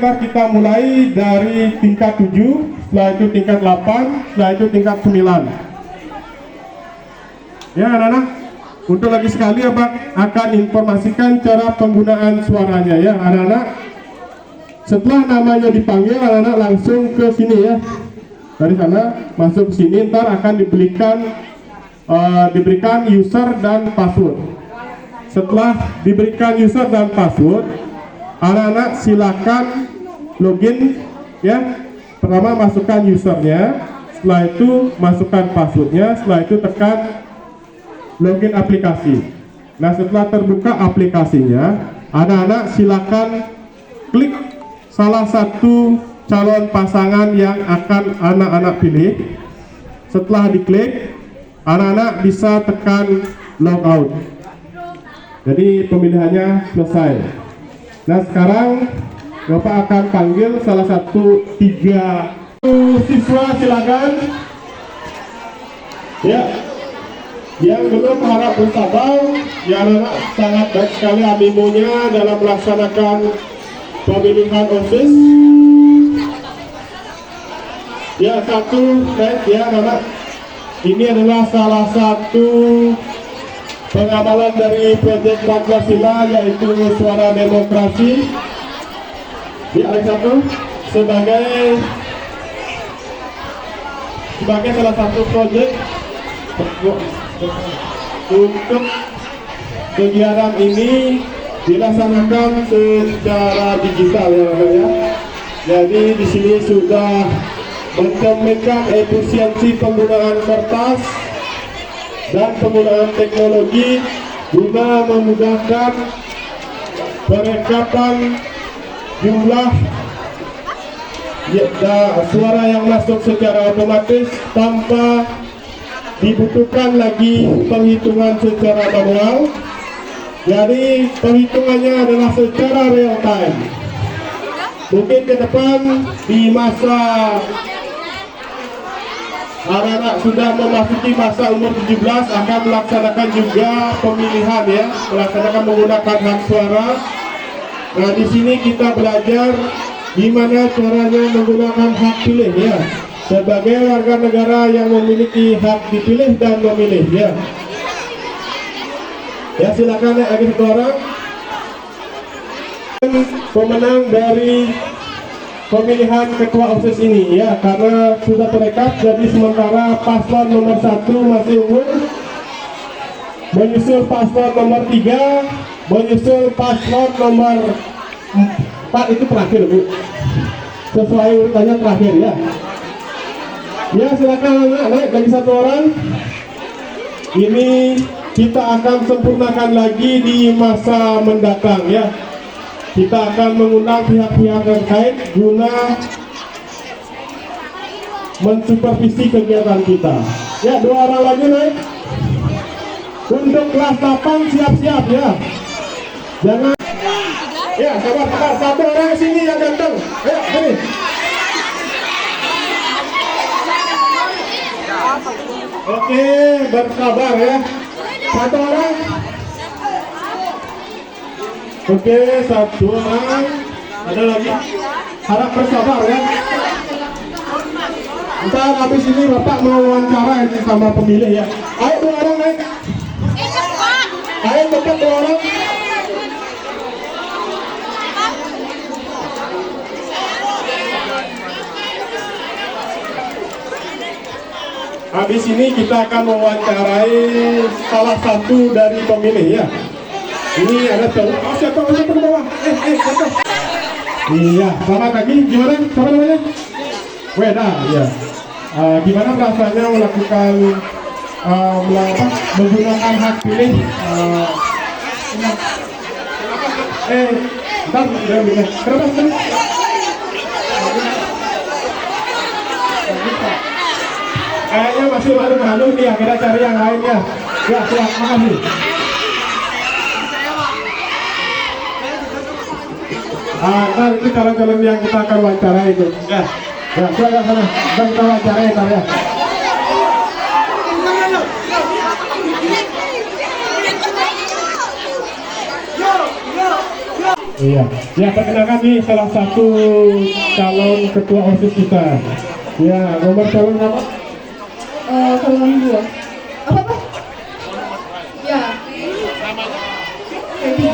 ntar kita mulai dari tingkat 7, setelah itu tingkat 8, setelah itu tingkat 9. Ya anak-anak, untuk lagi sekali Abang akan informasikan cara penggunaan suaranya ya anak-anak. Setelah namanya dipanggil, anak-anak langsung ke sini ya. Dari sana masuk ke sini, ntar akan diberikan user dan password. Setelah diberikan user dan password, anak-anak silakan login ya. Pertama masukkan usernya, setelah itu masukkan passwordnya, setelah itu tekan login aplikasi. Nah setelah terbuka aplikasinya, anak-anak silakan klik salah satu calon pasangan yang akan anak-anak pilih. Setelah diklik, anak-anak bisa tekan logout. Jadi pemilihannya selesai. Nah sekarang Bapak akan panggil salah satu 3 siswa, silakan. Ya, yang belum harap bersabar, ya anak-anak sangat baik sekali animonya dalam melaksanakan pemilihan OSIS. Ya satu, ya anak-anak, ini adalah salah satu pengamalan dari proyek Pancasila, yaitu Suara Demokrasi. Ya, satu sebagai salah satu proyek untuk kegiatan ini dilaksanakan secara digital ya. Jadi di sini sudah mencerminkan efisiensi penggunaan kertas dan penggunaan teknologi guna memudahkan perekapan jumlah suara yang masuk secara otomatis tanpa dibutuhkan lagi penghitungan secara manual. Jadi penghitungannya adalah secara real time. Mungkin ke depan di masa anak-anak sudah memasuki masa umur 17 akan melaksanakan juga pemilihan ya, melaksanakan menggunakan hak suara. Nah di sini kita belajar gimana caranya menggunakan hak pilih ya, sebagai warga negara yang memiliki hak dipilih dan memilih ya. Ya silakan ya, lagi satu orang. Pemenang dari pemilihan ketua OSIS ini ya, karena sudah terekam. Jadi sementara paslon nomor 1 masih unggul, menyusul paslon nomor 3, menyusul paslon nomor 4 itu terakhir Bu, sesuai urutannya terakhir ya. Ya silakan naik lagi satu orang. Ini kita akan sempurnakan lagi di masa mendatang ya. Kita akan mengundang pihak-pihak terkait guna mensupervisi kegiatan kita. Ya, 2 orang lagi naik. Untuk kelas 8 siap-siap ya. Jangan. Ya, sabar. 1 orang di sini yang ganteng. Ayo, sini. Oke, bersabar ya. 1 orang. Oke, 1 orang. Ada lagi. Harap bersabar ya. Ntar habis ini Bapak mau wawancara ini sama pemilih ya. Ayo 2 orang naik. Ayo cepat 2 orang. Habis ini kita akan mewawancarai salah satu dari pemilih ya. Ini ada siapa ke bawah. Siapa? Iya, selamat pagi. Gimana? Siapa namanya? Weda, ya. Gimana rasanya melakukan menggunakan hak pilih? Bentar, kenapa sih? Kayaknya masih malu-malu nih, akhirnya cari yang lain ya. Ya, siap, makasih. Nah, itu calon-calon yang kita akan wawancarai itu. Ya, saya sana. Kita wawancarai ntar ya. Iya, ya perkenalkan nih salah satu calon ketua OSIS kita. Ya, nomor calon apa? Calon dua. Apa? Ya. Jadi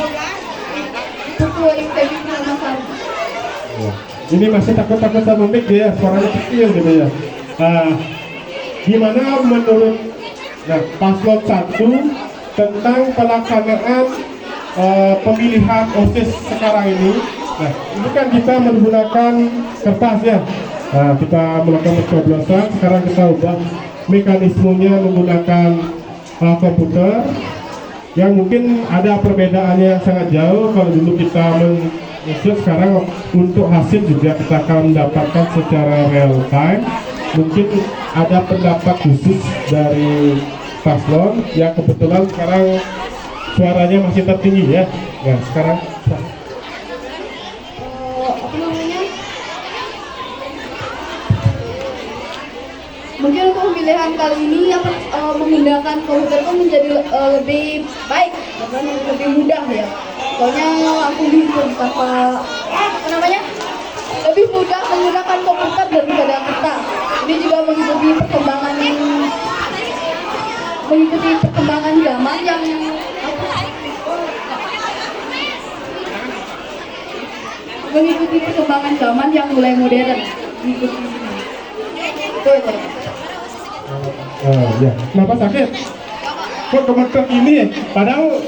ketua IPB nama Sari. Ya. Ini masih takut-takut sama mic dia, suaranya kecil gitu ya. Gimana menurut paslon 1 tentang pelaksanaan pemilihan OSIS sekarang ini? Nah, ini kan kita menggunakan kertas ya. Nah, kita melakukan pencoblosan. Sekarang kita ubah mekanismenya menggunakan komputer. Yang mungkin ada perbedaannya yang sangat jauh. Kalau dulu kita mengusut, sekarang untuk hasil juga kita akan mendapatkan secara real time. Mungkin ada pendapat khusus dari paslon yang kebetulan sekarang suaranya masih tertinggi ya. Nah sekarang apa namanya? Mungkin untuk pemilihan kali ini menggunakan komputer itu menjadi lebih baik, bahkan lebih mudah ya. Soalnya aku bisa apa namanya? Lebih mudah menggunakan komputer daripada kertas. Ini juga mengikuti perkembangan zaman yang mulai modern. Itu. ya. Kenapa sakit? Kok gemeter ini ya? Padahal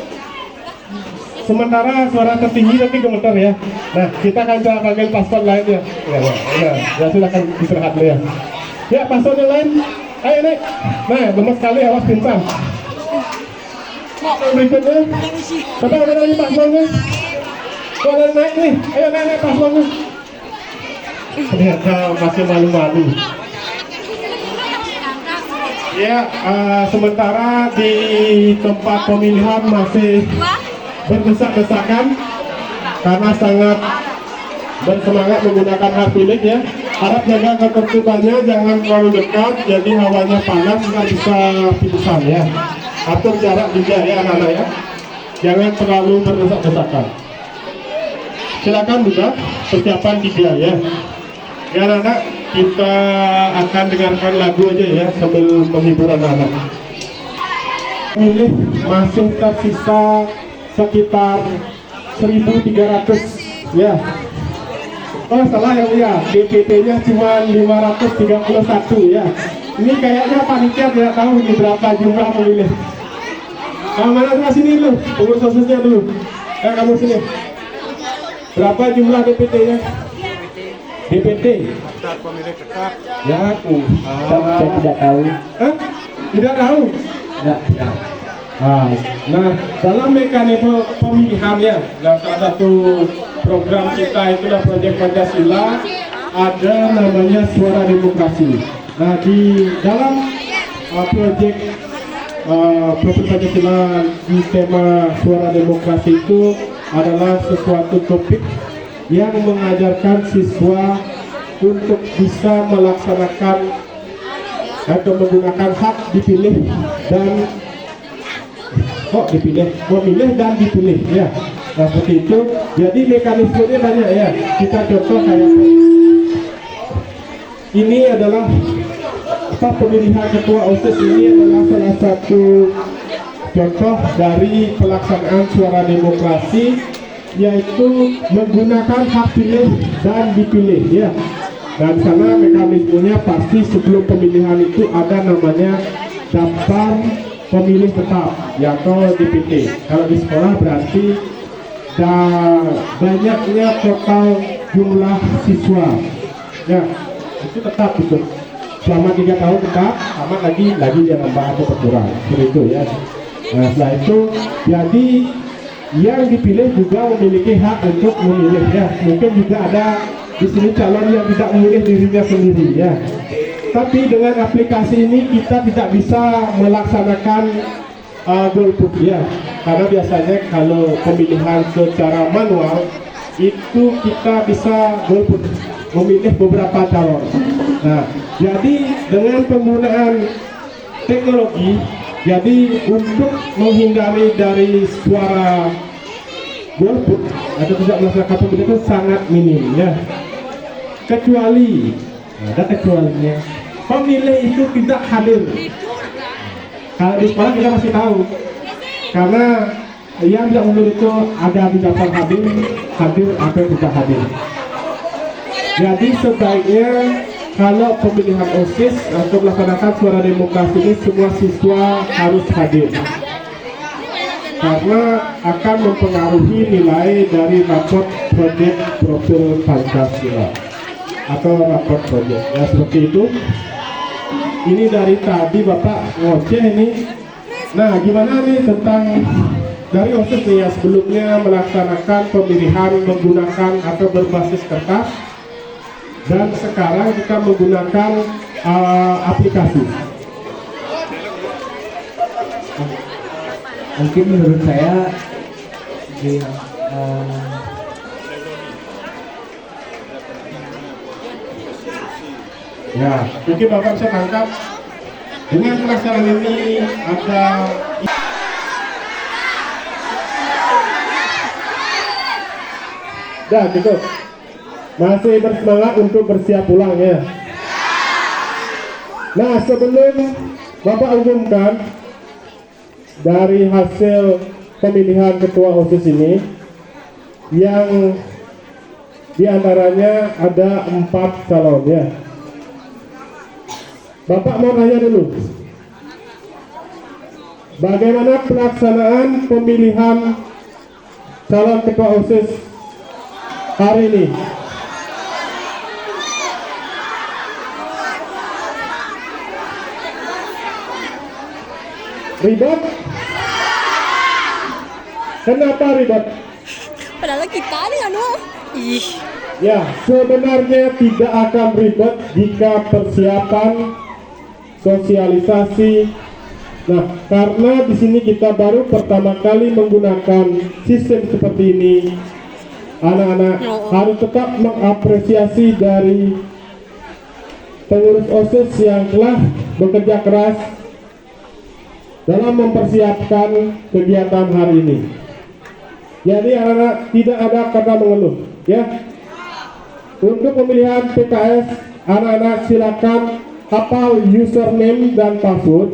sementara suara tertinggi tapi gemeter ya. Nah kita akan coba panggil paslon lainnya. Ya silakan istirahat dulu ya. Ya paslon yang lain, ayo naik. Nah lemes sekali, awas pingsan. Berikutnya, siapa yang ada paslonnya? Kok ada naik nih? Ayo naik paslonnya. Ternyata masih malu-malu. Ya, sementara di tempat pemilihan masih berdesak-desakan karena sangat bersemangat menggunakan hak pilih ya. Harap jaga ketertibannya, jangan terlalu dekat, jadi hawanya panas nggak bisa pingsan ya. Atur jarak juga ya anak-anak ya, jangan terlalu berdesak-desakan. Silakan buka persiapan 3 ya. Ya anak-anak, kita akan dengarkan lagu aja ya sambil menghibur anak-anak. Pilih masih tersisa sekitar 1.300 ya. Oh salah ya, ya. DPT-nya cuma 531 ya. Ini kayaknya panitia tidak tahu di berapa jumlah pemilih. Mana sebelah sini dulu, pengurus OSIS-nya dulu. Kamu sini. Berapa jumlah DPT-nya? DPT. Ya aku. Saya tidak tahu. Tidak tahu? Tidak. Nah, dalam mekanisme pemilihan ya, salah satu program kita itulah Proyek Pancasila, ada namanya Suara Demokrasi. Nah, di dalam proyek Pancasila di tema Suara Demokrasi itu adalah sesuatu topik yang mengajarkan siswa untuk bisa melaksanakan atau menggunakan hak dipilih dan memilih dan dipilih ya. Nah, seperti itu. Jadi mekanismenya banyak ya. Kita contoh kayak ini adalah pemilihan ketua OSIS. Ini adalah salah satu contoh dari pelaksanaan suara demokrasi, yaitu menggunakan hak pilih dan dipilih ya. Dan sana mekanismenya pasti sebelum pemilihan itu ada namanya daftar pemilih tetap ya, atau DPT. Kalau di sekolah berarti banyaknya total jumlah siswa ya, itu tetap itu selama 3 tahun tetap, amat lagi dia nambah atau berkurang seperti itu ya. Nah setelah itu jadi yang dipilih juga memiliki hak untuk memilih ya. Mungkin juga ada di sini calon yang tidak memilih dirinya sendiri ya. Tapi dengan aplikasi ini kita tidak bisa melaksanakan golput ya, karena biasanya kalau pemilihan secara manual itu kita bisa golput, memilih beberapa calon. Nah, jadi dengan penggunaan teknologi, jadi untuk menghindari dari suara golput atau tidak melaksanakan pemilihan itu sangat minim ya. Kecuali ada kecualinya, pemilih itu tidak hadir. Kalau di sekolah kita masih tahu, karena yang tidak mundur itu ada di daftar hadir atau tidak hadir. Jadi sebaiknya kalau pemilihan OSIS atau melaksanakan suara demokrasi ini semua siswa harus hadir, karena akan mempengaruhi nilai dari raport proyek profil Pancasila atau raport proyek ya, seperti itu. Ini dari tadi Bapak ngoceh ini. Nah, gimana nih tentang dari OSIS nih ya, sebelumnya melaksanakan pemilihan menggunakan atau berbasis kertas, dan sekarang kita menggunakan aplikasi. Mungkin menurut saya di, Ya, mungkin Bapak bisa tangkap dengan pelaksanaan ini ada cukup. Masih bersemangat untuk bersiap pulang ya. Nah, sebelum Bapak umumkan dari hasil pemilihan ketua OSIS ini, yang diantaranya ada 4 calon ya. Bapak mau tanya dulu, bagaimana pelaksanaan pemilihan calon ketua OSIS hari ini? Ribet? Kenapa ribet? Padahal kita dengan ih. Ya, sebenarnya tidak akan ribet jika persiapan sosialisasi. Nah, karena di sini kita baru pertama kali menggunakan sistem seperti ini, anak-anak harus tetap mengapresiasi dari pengurus OSIS yang telah bekerja keras dalam mempersiapkan kegiatan hari ini. Jadi anak-anak tidak ada kata mengeluh ya. Untuk pemilihan PKS, anak-anak silakan hafal username dan password.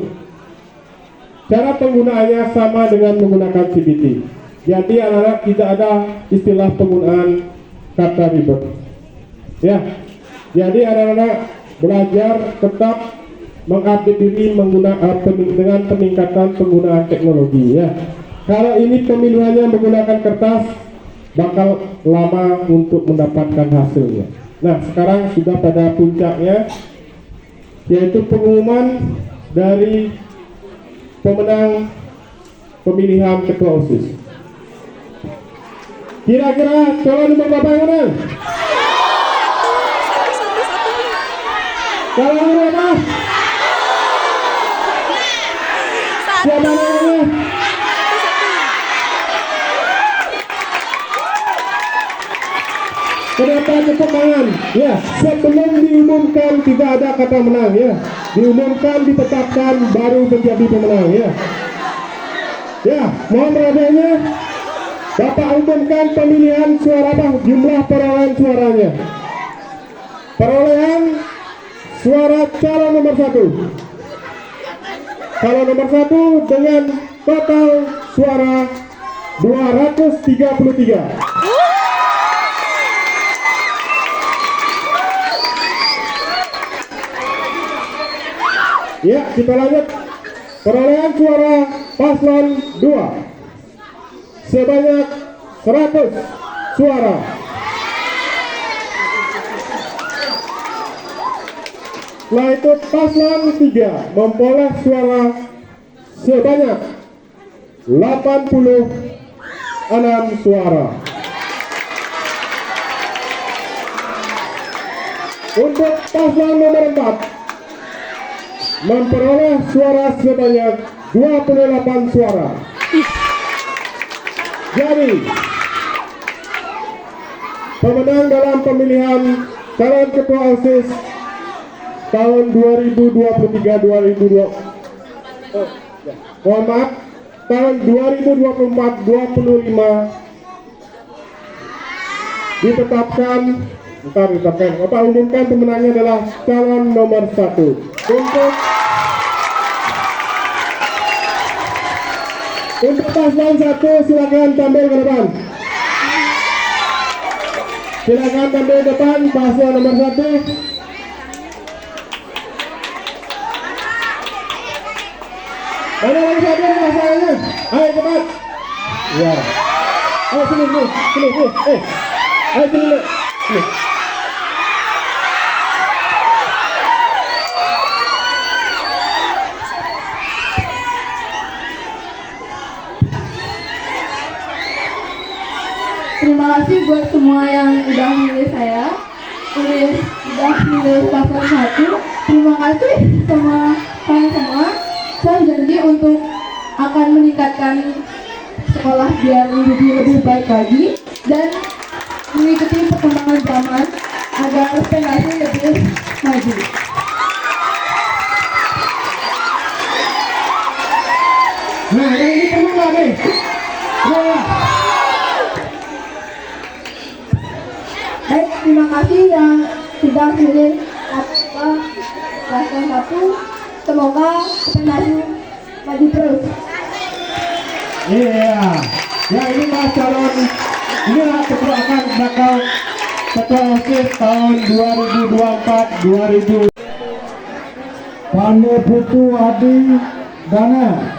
Cara penggunaannya sama dengan menggunakan CBT. Jadi anak-anak tidak ada istilah penggunaan kata ribet ya. Jadi anak-anak belajar tetap mengupdate diri dengan peningkatan penggunaan teknologi ya. Kalau ini pemilihannya menggunakan kertas, bakal lama untuk mendapatkan hasilnya. Nah, sekarang sudah pada puncaknya, yaitu pengumuman dari pemenang pemilihan ketua OSIS. Kira-kira calon nomor berapa yang menang? Calon nomor berapa? Siapa namanya? Kenapa tepuk tangan? Ya, sebelum diumumkan tidak ada kata menang ya. Diumumkan, ditetapkan, baru menjadi pemenang ya. Ya, mohon perhatiannya. Bapak umumkan pemilihan suara jumlah perolehan suaranya. Perolehan suara calon nomor 1. Calon nomor 1 dengan total suara 233. Ya, kita lanjut. Perolehan suara paslon 2 sebanyak 100 suara. Setelah itu paslon 3 memperoleh suara sebanyak 86 suara. Untuk paslon nomor 4 memperoleh suara sebanyak 28 suara. Jadi pemenang dalam pemilihan calon ketua OSIS tahun 2023-2024 tahun 2024-25 Bapak umumkan pemenangnya adalah calon nomor 1. Untuk paslon 1 silakan tampil ke depan. Silakan tampil ke depan paslon nomor 1. Mana nomor 1 pasalnya? Ayo cepat. Ya. Ayo sini. Ayo sini. Terima kasih buat semua yang udah milih saya, udah milih paslon 1. Terima kasih sama kalian semua. Saya janji untuk akan meningkatkan sekolah biar lebih baik lagi dan mengikuti perkembangan zaman agar penasi lebih maju. Nah, yang ini perlu nggak nih? Ya. Baik, terima kasih yang sudah pilih paslon 1. Semoga penasi maju terus. Iya. Ya ini mas calon. Inilah ketua akan bakal ketua OSIS tahun 2024-2000. Pandai Putu Adi Dana.